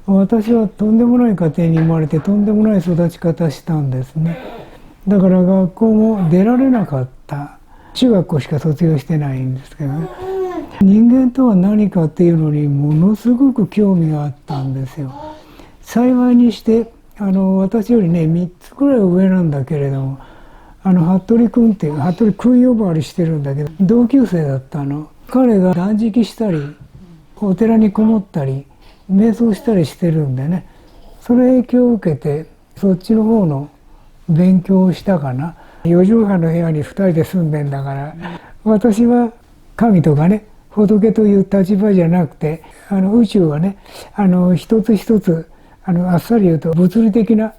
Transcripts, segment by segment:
私はとんでもない家庭に生まれてとんでもない育ち方したんですね。だから学校も出られなかった。中学校しか卒業してないんですけどね。人間とは何かっていうのにものすごく興味があったんですよ。幸いにして私よりね3つくらい上なんだけれども、服部君っていう服部君呼ばわりしてるんだけど同級生だったの。彼が断食したりお寺にこもったり瞑想したりしてるんでね、それ影響を受けてそっちの方の勉強をしたかな。4畳半の部屋に2人で住んでんだから、私は神とかね仏という立場じゃなくて宇宙はね一つ一つあっさり言うと物理的な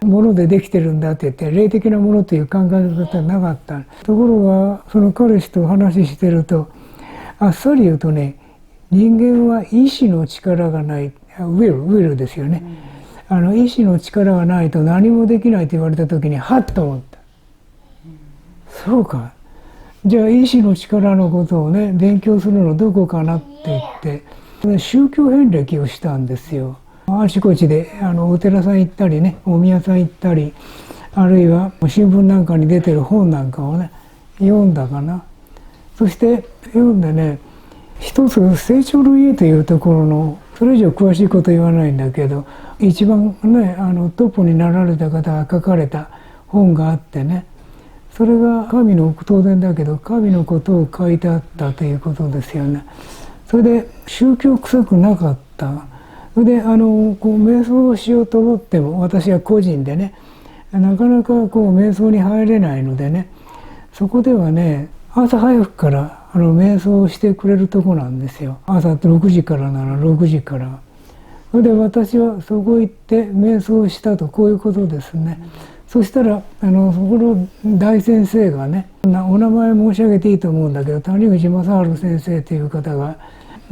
ものでできてるんだって言って霊的なものという考え方はなかった。ところがその彼氏とお話ししてるとあっさり言うとね、人間は意志の力がない、ウィルですよね。意志の力がないと何もできないと言われた時にハッと思った。そうか、じゃあ意志の力のことをね勉強するのどこかなって言って宗教遍歴をしたんですよ。あちこちでお寺さん行ったりね、お宮さん行ったり、あるいは新聞なんかに出てる本なんかをね読んだかな。そして読んでね、一つ成長の家というところのそれ以上詳しいこと言わないんだけど、一番ねトップになられた方が書かれた本があってね、それが神の当然だけど神のことを書いてあったということですよね。それで宗教臭くなかった。それでこう瞑想をしようと思っても私は個人でねなかなかこう瞑想に入れないのでね、そこではね朝早くから瞑想をしてくれるとこなんですよ。朝6時からなら6時から。それで私はそこ行って瞑想したと、こういうことですね。そしたらそこの大先生がね、お名前申し上げていいと思うんだけど、谷口正治先生という方が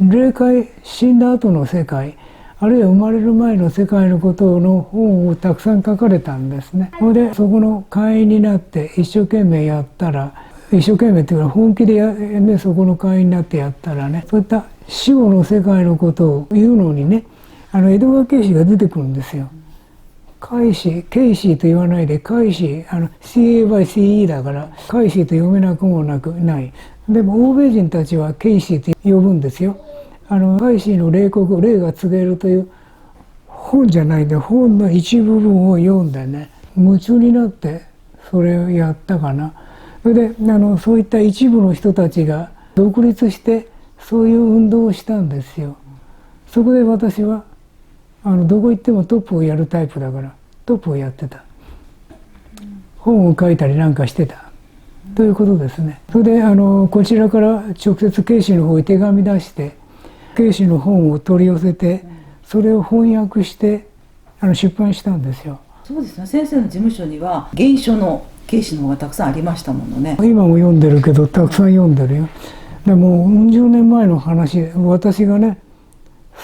霊界、死んだ後の世界、あるいは生まれる前の世界のことの本をたくさん書かれたんですね。それでそこの会員になって一生懸命やったら、一生懸命っていうか本気でそこの会員になってやったらね、そういった死後の世界のことを言うのにね江戸川慶子が出てくるんですよ。海子、ケイシーと言わないで海子、CAYCE だから海子と読めなくもない。でも欧米人たちはケイシーと呼ぶんですよ。海子の霊告、霊が告げるという本じゃないんで、本の一部分を読んでね夢中になってそれをやったかな。それでそういった一部の人たちが独立してそういう運動をしたんですよ。そこで私はどこ行ってもトップをやるタイプだからトップをやってた。本を書いたりなんかしてたということですね。それでこちらから直接慶子の方に手紙出して慶子の本を取り寄せてそれを翻訳して出版したんですよ。そうですね、先生の事務所には原書の慶子の方がたくさんありましたものね。今も読んでるけどたくさん読んでるよ。でもうん十年前の話、私がね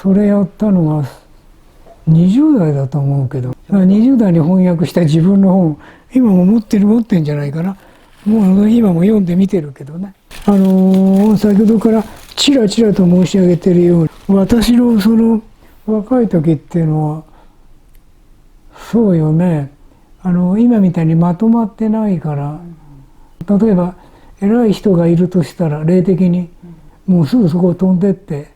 それやったのが20代だと思うけど、20代に翻訳した自分の本今も持ってんじゃないかな。もう今も読んでみてるけどね、先ほどからちらちらと申し上げてるように私のその若い時っていうのはそうよね、今みたいにまとまってないから、例えば偉い人がいるとしたら霊的にもうすぐそこを飛んでって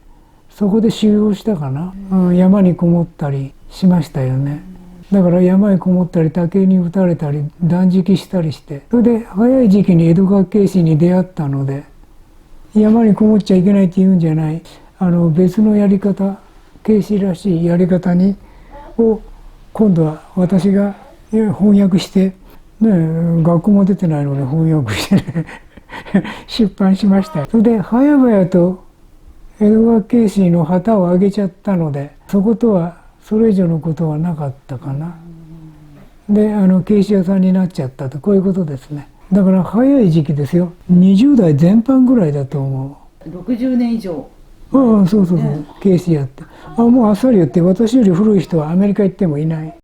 そこで修行したかな、山にこもったりしましたよね。だから山にこもったり竹に打たれたり断食したりして、それで早い時期に江戸川慶子に出会ったので、山にこもっちゃいけないって言うんじゃない、別のやり方、慶子らしいやり方を今度は私が翻訳して、ね、学校も出てないのに翻訳してね出版しました。それで早々と江戸川慶子の旗を上げちゃったので、そことはそれ以上のことはなかったかな。で慶子屋さんになっちゃったと、こういうことですね。だから早い時期ですよ。20代前半ぐらいだと思う。60年以上。そう慶子屋ってもうあっさり言って私より古い人はアメリカ行ってもいない。